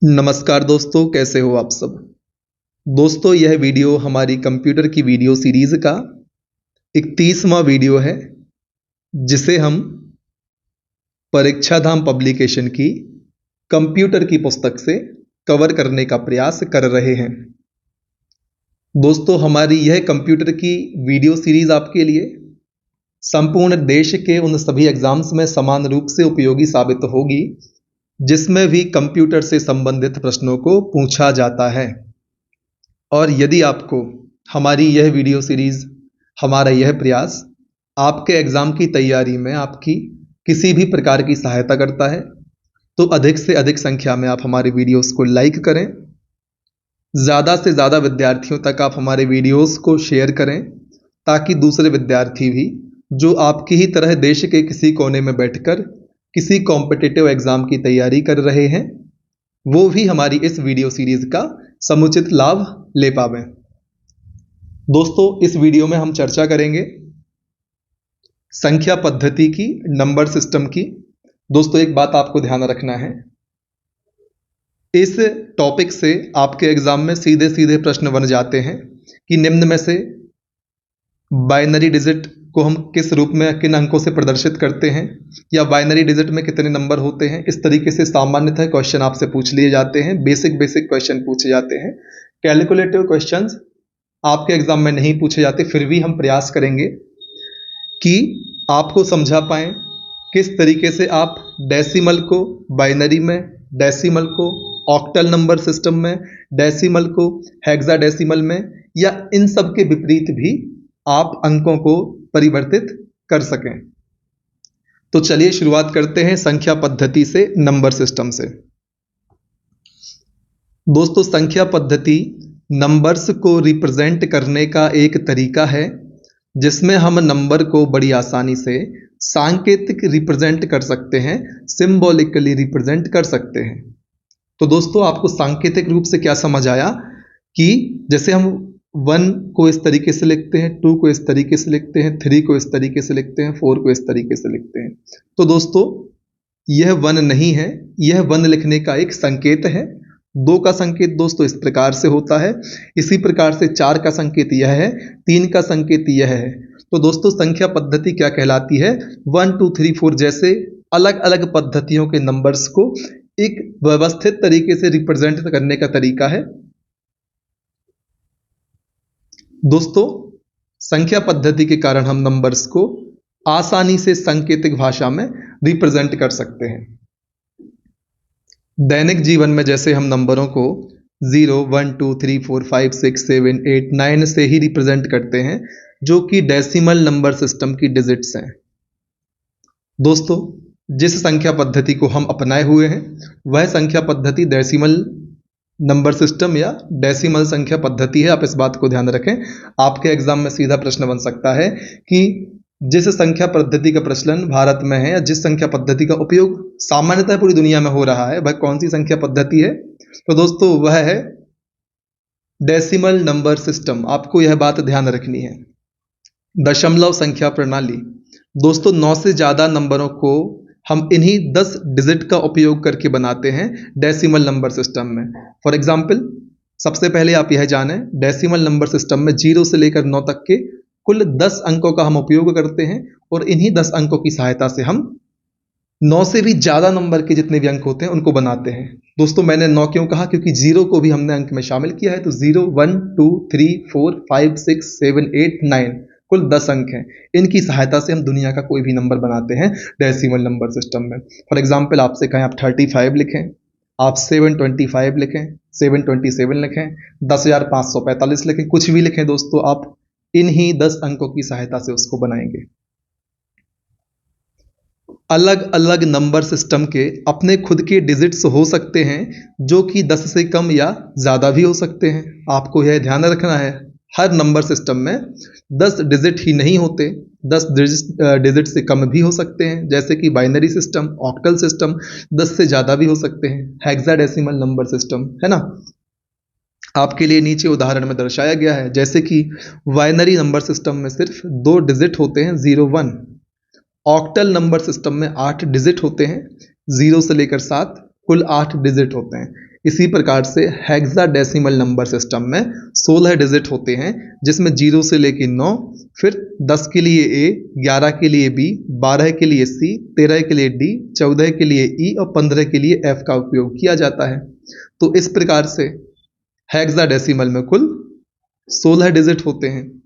नमस्कार दोस्तों, कैसे हो आप सब। दोस्तों, यह वीडियो हमारी कंप्यूटर की वीडियो सीरीज का 31वां वीडियो है, जिसे हम परीक्षा धाम पब्लिकेशन की कंप्यूटर की पुस्तक से कवर करने का प्रयास कर रहे हैं। दोस्तों, हमारी यह कंप्यूटर की वीडियो सीरीज आपके लिए संपूर्ण देश के उन सभी एग्जाम्स में समान रूप से उपयोगी साबित होगी जिसमें भी कंप्यूटर से संबंधित प्रश्नों को पूछा जाता है। और यदि आपको हमारी यह वीडियो सीरीज, हमारा यह प्रयास आपके एग्जाम की तैयारी में आपकी किसी भी प्रकार की सहायता करता है, तो अधिक से अधिक संख्या में आप हमारे वीडियोस को लाइक करें, ज़्यादा से ज़्यादा विद्यार्थियों तक आप हमारे वीडियोस को शेयर करें, ताकि दूसरे विद्यार्थी भी जो आपकी ही तरह देश के किसी कोने में बैठकर किसी कॉम्पिटिटिव एग्जाम की तैयारी कर रहे हैं, वो भी हमारी इस वीडियो सीरीज का समुचित लाभ ले पावें। दोस्तों, इस वीडियो में हम चर्चा करेंगे संख्या पद्धति की, नंबर सिस्टम की। दोस्तों, एक बात आपको ध्यान रखना है, इस टॉपिक से आपके एग्जाम में सीधे सीधे प्रश्न बन जाते हैं कि निम्न में से बाइनरी डिजिट को हम किस रूप में, किन अंकों से प्रदर्शित करते हैं, या बाइनरी डिजिट में कितने नंबर होते हैं। इस तरीके से सामान्यतः क्वेश्चन आपसे पूछ लिए जाते हैं, बेसिक क्वेश्चन पूछे जाते हैं। कैलकुलेटिव क्वेश्चंस आपके एग्जाम में नहीं पूछे जाते, फिर भी हम प्रयास करेंगे कि आपको समझा पाएं किस तरीके से आप डेसिमल को बाइनरी में, डेसिमल को ऑक्टल नंबर सिस्टम में, डेसिमल को हेक्साडेसिमल में, या इन सब के विपरीत भी आप अंकों को परिवर्तित कर सकें। तो चलिए शुरुआत करते हैं संख्या पद्धति से, नंबर सिस्टम से। दोस्तों, संख्या पद्धति नंबर्स को रिप्रेजेंट करने का एक तरीका है जिसमें हम नंबर को बड़ी आसानी से सांकेतिक रिप्रेजेंट कर सकते हैं, सिंबॉलिकली रिप्रेजेंट कर सकते हैं। तो दोस्तों, आपको सांकेतिक रूप से क्या समझ आया कि जैसे हम 1 को इस तरीके से लिखते हैं, 2 को इस तरीके से लिखते हैं, 3 को इस तरीके से लिखते हैं, 4 को इस तरीके से लिखते हैं। तो दोस्तों, यह 1 नहीं है, यह 1 लिखने का एक संकेत है। 2 का संकेत दोस्तों इस प्रकार से होता है, इसी प्रकार से 4 का संकेत यह है, 3 का संकेत यह है। तो दोस्तों, संख्या पद्धति क्या कहलाती है? 1 2 3 4 जैसे अलग अलग पद्धतियों के नंबर्स को एक व्यवस्थित तरीके से रिप्रेजेंट करने का तरीका है। दोस्तों, संख्या पद्धति के कारण हम नंबर्स को आसानी से सांकेतिक भाषा में रिप्रेजेंट कर सकते हैं। दैनिक जीवन में जैसे हम नंबरों को 0 1 2 3 4 5 6 7 8 9 से ही रिप्रेजेंट करते हैं, जो कि डेसिमल नंबर सिस्टम की डिजिट्स हैं। दोस्तों, जिस संख्या पद्धति को हम अपनाए हुए हैं वह संख्या पद्धति डेसिमल नंबर सिस्टम या डेसिमल संख्या पद्धति है। आप इस बात को ध्यान रखें। आपके एग्जाम में सीधा प्रश्न बन सकता है कि जिस संख्या पद्धति का प्रचलन भारत में है, या जिस संख्या पद्धति का उपयोग सामान्यतः पूरी दुनिया में हो रहा है, वह कौन सी संख्या पद्धति है? तो दोस्तों, वह है डेसिमल नंबर सिस्टम। आपको यह बात ध्यान रखनी है। दशमलव संख्या प्रणाली। दोस्तों, 9 से ज्यादा नंबरों को हम इन्हीं 10 डिजिट का उपयोग करके बनाते हैं डेसिमल नंबर सिस्टम में। फॉर एग्जाम्पल, सबसे पहले आप यह जानें, डेसिमल नंबर सिस्टम में 0 से लेकर 9 तक के कुल 10 अंकों का हम उपयोग करते हैं, और इन्हीं 10 अंकों की सहायता से हम 9 से भी ज्यादा नंबर के जितने भी अंक होते हैं उनको बनाते हैं। दोस्तों, मैंने 9 क्यों कहा? क्योंकि 0 को भी हमने अंक में शामिल किया है। तो 0 1 2 3 4 5 6 7 8 9 कुल 10 अंक हैं। इनकी सहायता से हम दुनिया का कोई भी नंबर बनाते हैं डेसिमल नंबर सिस्टम में। फॉर एग्जाम्पल, आपसे कहें आप 35 लिखें, आप 725 लिखें, 727 लिखें, 10,545 लिखें, कुछ भी लिखें दोस्तों, आप इन्हीं 10 अंकों की सहायता से उसको बनाएंगे। अलग अलग नंबर सिस्टम के अपने खुद के डिजिट्स हो सकते हैं, जो कि 10 से कम या ज़्यादा भी हो सकते हैं। आपको यह ध्यान रखना है, हर नंबर सिस्टम में 10 डिजिट ही नहीं होते, 10 डिजिट से कम भी हो सकते हैं। जैसे कि बाइनरी सिस्टम, ऑक्टल सिस्टम 10 से ज़्यादा भी हो सकते हैं, हेक्साडेसिमल नंबर सिस्टम, है ना। आपके लिए नीचे उदाहरण में दर्शाया गया है। जैसे कि बाइनरी नंबर सिस्टम में सिर्फ 2 डिजिट होते हैं, 0 1। ऑक्टल नंबर सिस्टम में 8 डिजिट होते हैं, 0 से लेकर 7, कुल 8 डिजिट होते हैं। इसी प्रकार से हेक्साडेसिमल नंबर सिस्टम में 16 डिजिट होते हैं, जिसमें 0 से लेकर 9, फिर 10 के लिए ए, 11 के लिए बी, 12 के लिए सी, 13 के लिए डी, 14 के लिए ई और 15 के लिए एफ का उपयोग किया जाता है। तो इस प्रकार से हेक्साडेसिमल में कुल 16 डिजिट होते हैं।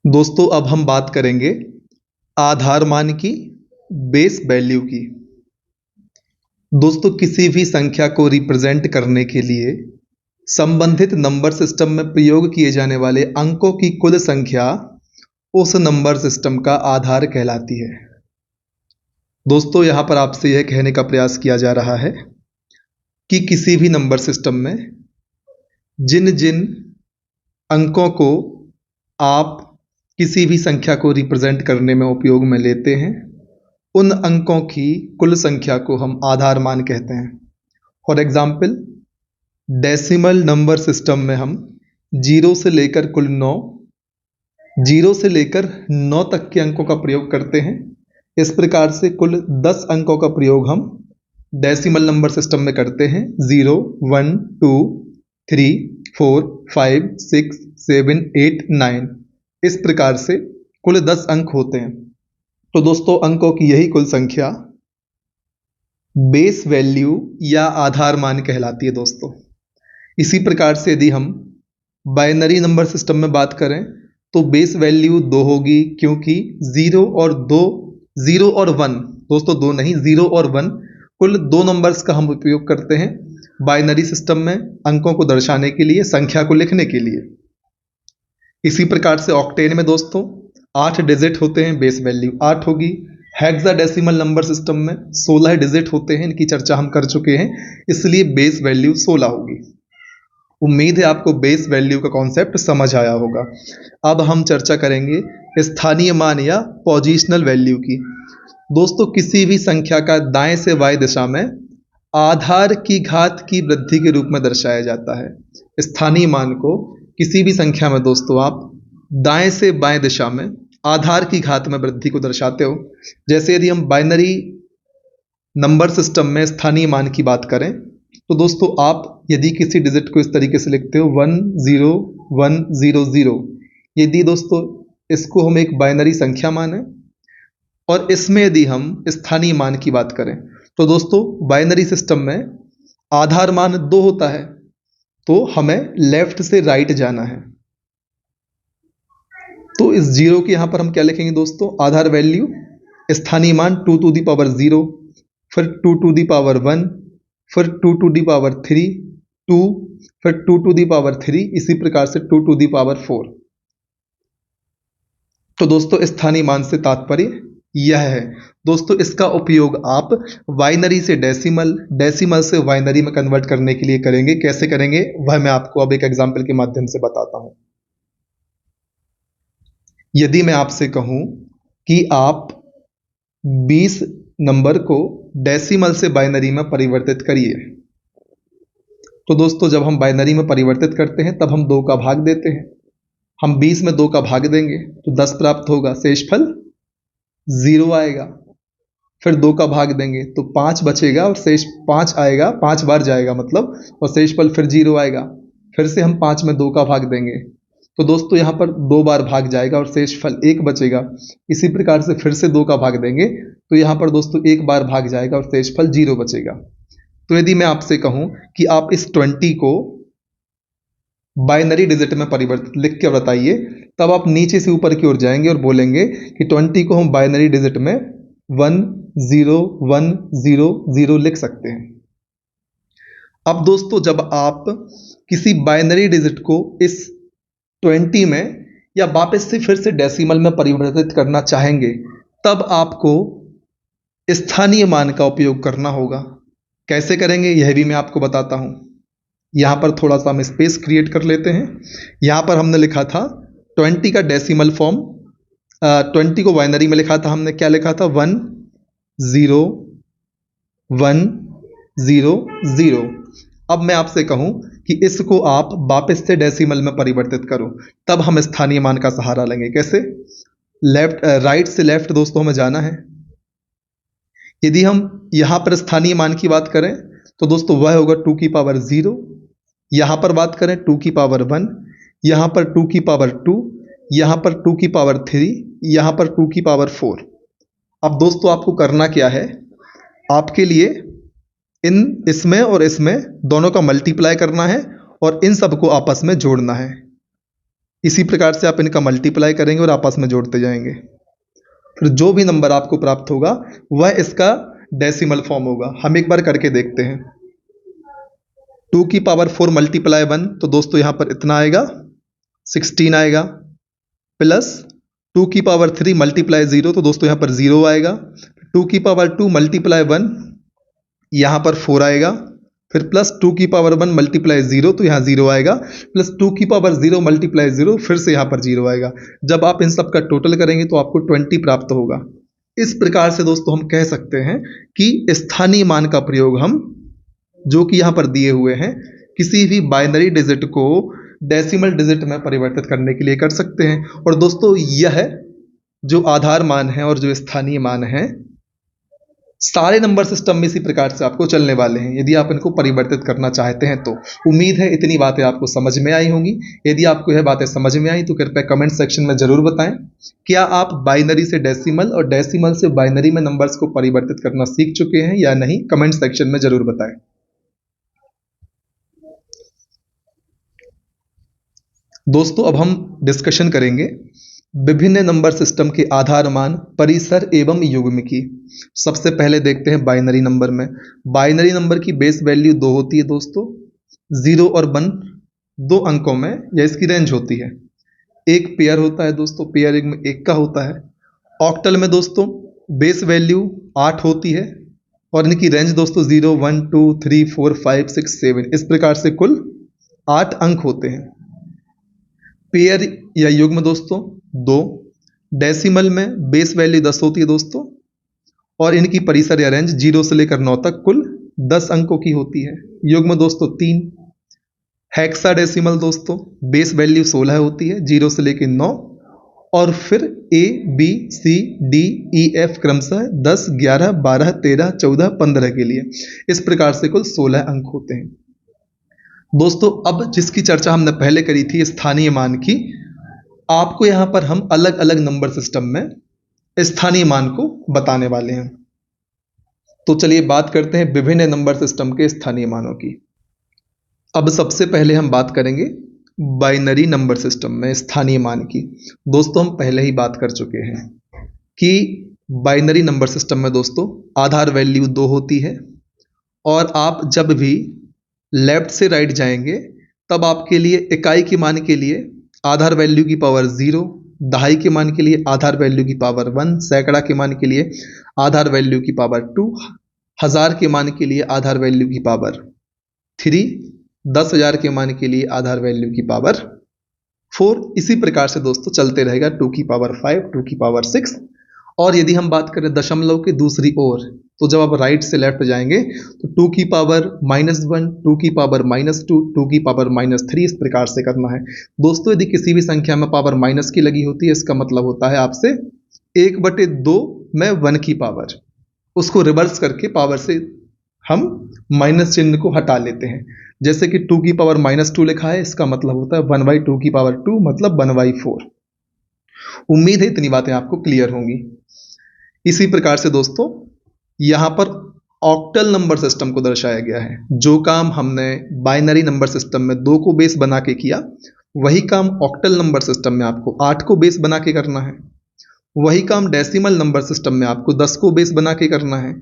दोस्तों अब हम बात करेंगे आधार मान की, बेस वैल्यू की। दोस्तों किसी भी संख्या को रिप्रेजेंट करने के लिए संबंधित नंबर सिस्टम में प्रयोग किए जाने वाले अंकों की कुल संख्या उस नंबर सिस्टम का आधार कहलाती है। दोस्तों यहां पर आपसे यह कहने का प्रयास किया जा रहा है कि किसी भी नंबर सिस्टम में जिन जिन अंकों को आप किसी भी संख्या को रिप्रेजेंट करने में उपयोग में लेते हैं, उन अंकों की कुल संख्या को हम आधार मान कहते हैं। For example decimal number system में हम 0 से लेकर कुल 9, 0 से लेकर 9 तक के अंकों का प्रयोग करते हैं। इस प्रकार से कुल 10 अंकों का प्रयोग हम डेसिमल नंबर सिस्टम में करते हैं। 0, 1, 2, 3, 4, 5, 6, 7, 8, 9, इस प्रकार से कुल 10 अंक होते हैं। तो दोस्तों अंकों की यही कुल संख्या बेस वैल्यू या आधार मान कहलाती है दोस्तों। इसी प्रकार से यदि हम बाइनरी नंबर सिस्टम में बात करें तो बेस वैल्यू 2 होगी, क्योंकि 0 और 1, दोस्तों 2 नहीं, 0 और 1 कुल 2 नंबर्स का हम उपयोग करते हैं बाइनरी सिस्टम में अंकों को दर्शाने के लिए, संख्या को लिखने के लिए। इसी प्रकार से ऑक्टेन में दोस्तों 8 डिजिट होते हैं, बेस वैल्यू 8 होगी। हेक्साडेसिमल नंबर सिस्टम में 16 डिजिट होते हैं, इनकी चर्चा हम कर चुके हैं, इसलिए बेस वैल्यू 16 होगी। उम्मीद है आपको बेस वैल्यू का कॉन्सेप्ट समझ आया होगा। अब हम चर्चा करेंगे स्थानीय मान या पोजिशनल वैल्यू की। दोस्तों किसी भी संख्या का दाएं से बाएं दिशा में आधार की घात की वृद्धि के रूप में दर्शाया जाता है। स्थानीय मान को किसी भी संख्या में दोस्तों आप दाएं से बाएं दिशा में आधार की घात में वृद्धि को दर्शाते हो। जैसे यदि हम बाइनरी नंबर सिस्टम में स्थानीय मान की बात करें तो दोस्तों आप यदि किसी डिजिट को इस तरीके से लिखते हो 10100, यदि दोस्तों इसको हम एक बाइनरी संख्या माने और इसमें यदि हम स्थानीय मान की बात करें तो दोस्तों बाइनरी सिस्टम में आधार मान 2 होता है, तो हमें लेफ्ट से राइट जाना है। तो इस 0 के यहां पर हम क्या लिखेंगे दोस्तों, आधार वैल्यू स्थानीय मान 2 to the power 0, फिर 2 to the power 1, फिर 2 to the power 3, 2, फिर 2 to the power 3, इसी प्रकार से 2 to the power 4। तो दोस्तों स्थानीय मान से तात्पर्य यह है। दोस्तों इसका उपयोग आप बाइनरी से डेसिमल, डेसिमल से बाइनरी में कन्वर्ट करने के लिए करेंगे। कैसे करेंगे वह मैं आपको अब एक एग्जांपल के माध्यम से बताता हूं। यदि मैं आपसे कहूं कि आप 20 नंबर को डेसिमल से बाइनरी में परिवर्तित करिए, तो दोस्तों जब हम बाइनरी में परिवर्तित करते हैं तब हम 2 का भाग देते हैं। हम 20 में 2 का भाग देंगे तो 10 प्राप्त होगा, शेषफल 0 आएगा। फिर 2 का भाग देंगे तो 5 बचेगा और शेष 5 आएगा, 5 बार जाएगा मतलब, और शेषफल फिर 0 आएगा। फिर से हम 5 में 2 का भाग देंगे तो दोस्तों यहाँ पर 2 बार भाग जाएगा और शेषफल 1 बचेगा। इसी प्रकार से फिर से 2 का भाग देंगे तो यहाँ पर दोस्तों 1 बार भाग जाएगा और शेषफल 0 बचेगा। तो यदि मैं आपसे कहूं कि आप इस 20 को बाइनरी डिजिट में परिवर्तित लिख के बताइए, तब आप नीचे से ऊपर की ओर जाएंगे और बोलेंगे कि 20 को हम बाइनरी डिजिट में 10100 लिख सकते हैं। अब दोस्तों जब आप किसी बाइनरी डिजिट को इस 20 में या वापस से फिर से डेसिमल में परिवर्तित करना चाहेंगे, तब आपको स्थानीय मान का उपयोग करना होगा। कैसे करेंगे यह भी मैं आपको बताता हूं। यहां पर थोड़ा सा हम स्पेस क्रिएट कर लेते हैं। यहां पर हमने लिखा था 20 का डेसिमल फॉर्म, 20 को बाइनरी में लिखा था, हमने क्या लिखा था 10100। अब मैं आपसे कहूं कि इसको आप वापस से डेसिमल में परिवर्तित करो, तब हम स्थानीय मान का सहारा लेंगे। कैसे, राइट से लेफ्ट दोस्तों हमें जाना है। यदि हम यहाँ पर स्थानीय मान की बात करें तो दोस्तों वह होगा 2 की पावर 0। यहाँ पर बात करें 2 की पावर 1, यहाँ पर 2 की पावर 2, यहाँ पर 2 की पावर 3, यहाँ पर 2 की पावर 4। अब दोस्तों आपको करना क्या है, आपके लिए इसमें और इसमें दोनों का मल्टीप्लाई करना है और इन सबको आपस में जोड़ना है। इसी प्रकार से आप इनका मल्टीप्लाई करेंगे और आपस में जोड़ते जाएंगे, फिर जो भी नंबर आपको प्राप्त होगा वह इसका डेसिमल फॉर्म होगा। हम एक बार करके देखते हैं। 2 की पावर 4 मल्टीप्लाई 1, तो दोस्तों यहाँ पर इतना आएगा 16 आएगा, प्लस 2 की पावर 3 मल्टीप्लाई 0, तो दोस्तों यहाँ पर 0 आएगा। 2 की पावर 2 मल्टीप्लाई 1, यहाँ पर 4 आएगा, फिर प्लस 2 की पावर 1 मल्टीप्लाई 0, तो यहाँ 0 आएगा, प्लस 2 की पावर 0 मल्टीप्लाई 0, फिर से यहाँ पर 0 आएगा। जब आप इन सब का टोटल करेंगे तो आपको 20 प्राप्त होगा। इस प्रकार से दोस्तों हम कह सकते हैं कि स्थानीय मान का प्रयोग हम, जो कि यहाँ पर दिए हुए हैं, किसी भी बाइनरी डिजिट को डेसिमल डिजिट में परिवर्तित करने के लिए कर सकते हैं। और दोस्तों यह जो आधार मान है और जो स्थानीय मान है, सारे नंबर सिस्टम में इसी प्रकार से आपको चलने वाले हैं यदि आप इनको परिवर्तित करना चाहते हैं तो। उम्मीद है इतनी बातें आपको समझ में आई होंगी। यदि आपको यह बातें समझ में आई तो कृपया कमेंट सेक्शन में जरूर बताएं, क्या आप बाइनरी से डेसिमल और डेसिमल से बाइनरी में नंबर्स को परिवर्तित करना सीख चुके हैं या नहीं, कमेंट सेक्शन में जरूर बताएं। दोस्तों अब हम डिस्कशन करेंगे विभिन्न नंबर सिस्टम के आधार मान, परिसर एवं युग्म की। सबसे पहले देखते हैं बाइनरी नंबर में। बाइनरी नंबर की बेस वैल्यू 2 होती है दोस्तों, 0 और 1 2 अंकों में या इसकी रेंज होती है। एक पेयर होता है दोस्तों, पेयर में 1 का होता है। ऑक्टल में दोस्तों बेस वैल्यू 8 होती है और इनकी रेंज दोस्तों 0 1 2 3 4 5 6 7, इस प्रकार से कुल 8 अंक होते हैं। पेयर या युग्म दोस्तों 2। डेसिमल में बेस वैल्यू 10 होती है दोस्तों और इनकी परिसर या रेंज 0 से लेकर 9 तक कुल 10 अंकों की होती है। युग्म दोस्तों 3। हेक्साडेसिमल दोस्तों बेस वैल्यू 16 होती है, 0 से लेकर 9, और फिर A B C D E F क्रमशः 10 11 12 13 14 15 के लिए, इस प्रकार से कुल 16 अंक होते हैं। दोस्तों अब जिसकी चर्चा हमने पहले करी थी स्थानीय मान की, आपको यहां पर हम अलग अलग नंबर सिस्टम में स्थानीय मान को बताने वाले हैं। तो चलिए बात करते हैं विभिन्न नंबर सिस्टम के स्थानीय मानों की। अब सबसे पहले हम बात करेंगे बाइनरी नंबर सिस्टम में स्थानीय मान की। दोस्तों हम पहले ही बात कर चुके हैं कि बाइनरी नंबर सिस्टम में दोस्तों आधार वैल्यू 2 होती है और आप जब भी लेफ्ट से राइट जाएंगे तब आपके लिए इकाई के मान के लिए आधार वैल्यू की पावर 0, दहाई के मान के लिए आधार वैल्यू की पावर 1, सैकड़ा के मान के लिए आधार वैल्यू की पावर 2, हजार के मान के लिए आधार वैल्यू की पावर 3, 10,000 के मान के लिए आधार वैल्यू की पावर 4। इसी प्रकार से दोस्तों चलते रहेगा 2 की पावर 5, 2 की पावर 6। और यदि हम बात करें दशमलव के दूसरी ओर, तो जब आप राइट से लेफ्ट जाएंगे तो 2 की पावर -1, 2 की पावर -2, 2 की पावर -3, इस प्रकार से करना है। दोस्तों यदि किसी भी संख्या में पावर माइनस की लगी होती है, इसका मतलब होता है आपसे 1/2 में 1 की पावर, उसको रिवर्स करके पावर से हम माइनस चिन्ह को हटा लेते हैं। जैसे कि 2 की पावर -2 लिखा है, इसका मतलब होता है 1/2 की पावर 2 मतलब 1/4। उम्मीद है इतनी बातें आपको क्लियर होंगी। इसी प्रकार से दोस्तों यहां पर ऑक्टल नंबर सिस्टम को दर्शाया गया है। जो काम हमने बाइनरी नंबर सिस्टम में 2 को बेस बना के किया, वही काम ऑक्टल नंबर सिस्टम में आपको 8 को बेस बना के करना है। वही काम डेसिमल नंबर सिस्टम में आपको 10 को बेस बना के करना है।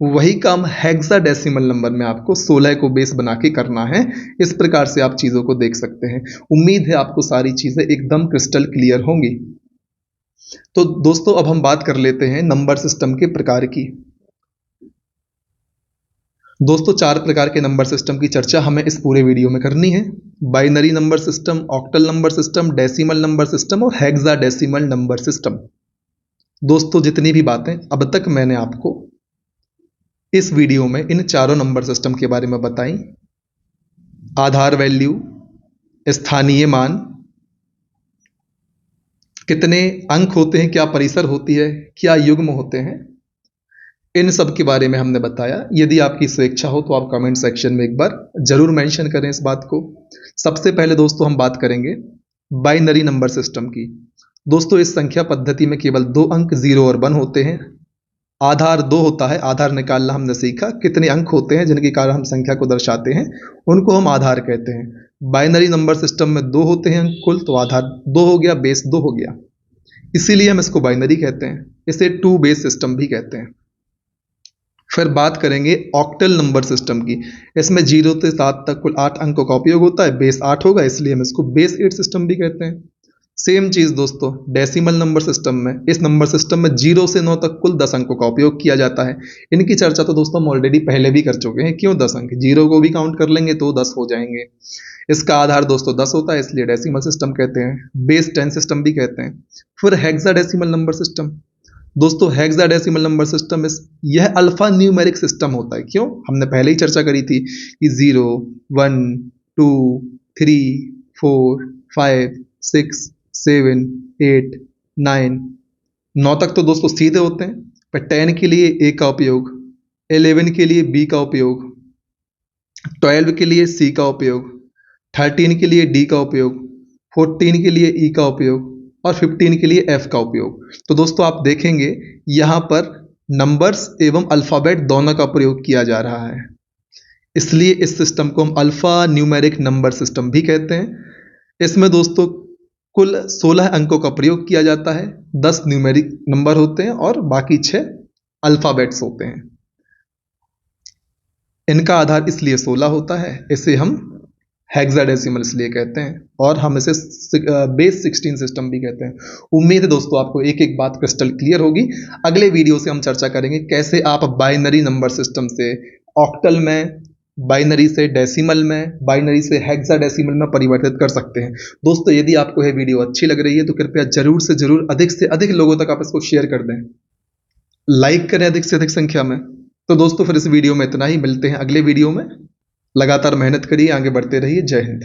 वही काम हेक्साडेसिमल नंबर में आपको 16 को बेस बना के करना है। इस प्रकार से आप चीजों को देख सकते हैं। उम्मीद है आपको सारी चीजें एकदम क्रिस्टल क्लियर होंगी। तो दोस्तों अब हम बात कर लेते हैं नंबर सिस्टम के प्रकार की। दोस्तों 4 प्रकार के नंबर सिस्टम की चर्चा हमें इस पूरे वीडियो में करनी है। Binary number system, octal number system, decimal number system और हेक्साडेसिमल नंबर सिस्टम। दोस्तों जितनी भी बातें अब तक मैंने आपको इस वीडियो में इन चारों नंबर सिस्टम के बारे में बताई, आधार वैल्यू, स्थानीय मान, कितने अंक होते हैं, क्या परिसर होती है, क्या युग्म होते हैं, इन सब के बारे में हमने बताया। यदि आपकी स्वेच्छा हो तो आप कमेंट सेक्शन में एक बार जरूर मेंशन करें इस बात को। सबसे पहले दोस्तों हम बात करेंगे बाइनरी नंबर सिस्टम की। दोस्तों इस संख्या पद्धति में केवल 2 अंक 0 और 1 होते हैं। आधार 2 होता है, आधार निकालना हमने सीखा, कितने अंक होते हैं जिनके कारण हम संख्या को दर्शाते हैं उनको हम आधार कहते हैं। बाइनरी नंबर सिस्टम में 2 होते हैं अंक कुल, तो आधार 2 हो गया, बेस 2 हो गया, इसीलिए हम इसको बाइनरी कहते हैं। इसे 2 बेस सिस्टम भी कहते हैं। फिर बात करेंगे ऑक्टल नंबर सिस्टम की। इसमें 0 से 7 तक कुल 8 अंकों का उपयोग होता है, बेस 8 होगा, इसलिए हम इसको बेस 8 सिस्टम भी कहते हैं। सेम चीज दोस्तों डेसिमल नंबर सिस्टम में, इस नंबर सिस्टम में 0 से 9 तक कुल 10 अंकों का उपयोग किया जाता है। इनकी चर्चा तो दोस्तों हम ऑलरेडी पहले भी कर चुके हैं। क्यों 10 अंक, 0 को भी काउंट कर लेंगे तो 10 हो जाएंगे। इसका आधार दोस्तों 10 होता है, इसलिए डेसिमल सिस्टम कहते हैं, बेस 10 सिस्टम भी कहते हैं। फिर हेक्साडेसिमल नंबर सिस्टम। दोस्तों हेक्साडेसिमल नंबर सिस्टम यह अल्फा न्यूमेरिक सिस्टम होता है। क्यों, हमने पहले ही चर्चा करी थी कि 0 1 2 3 4 5 6 7 8 9 9 तक तो दोस्तों सीधे होते हैं, पर 10 के लिए ए का उपयोग, 11 के लिए बी का उपयोग, 12 के लिए सी का उपयोग, 13 के लिए डी का उपयोग, 14 के लिए ई का उपयोग और 15 के लिए एफ का उपयोग। तो दोस्तों आप देखेंगे यहाँ पर नंबर्स एवं अल्फाबेट दोनों का प्रयोग किया जा रहा है, इसलिए इस सिस्टम को हम अल्फा न्यूमेरिक नंबर सिस्टम भी कहते हैं। इसमें दोस्तों कुल 16 अंकों का प्रयोग किया जाता है, 10 न्यूमेरिक नंबर होते हैं और बाकी 6 अल्फाबेट्स होते हैं। इनका आधार इसलिए 16 होता है, इसे हम हेक्साडेसिमल इसलिए कहते हैं, और हम इसे बेस 16 सिस्टम भी कहते हैं। उम्मीद है दोस्तों आपको एक एक बात क्रिस्टल क्लियर होगी। अगले वीडियो से हम चर्चा करेंगे कैसे आप बाइनरी नंबर सिस्टम से ऑक्टल में, बाइनरी से डेसिमल में, बाइनरी से हेक्साडेसिमल में परिवर्तित कर सकते हैं। दोस्तों यदि आपको यह वीडियो अच्छी लग रही है तो कृपया जरूर से जरूर अधिक से अधिक लोगों तक आप इसको शेयर कर दें, लाइक करें अधिक से अधिक संख्या में। तो दोस्तों फिर इस वीडियो में इतना ही, मिलते हैं अगले वीडियो में। लगातार मेहनत करिए, आगे बढ़ते रहिए। जय हिंद।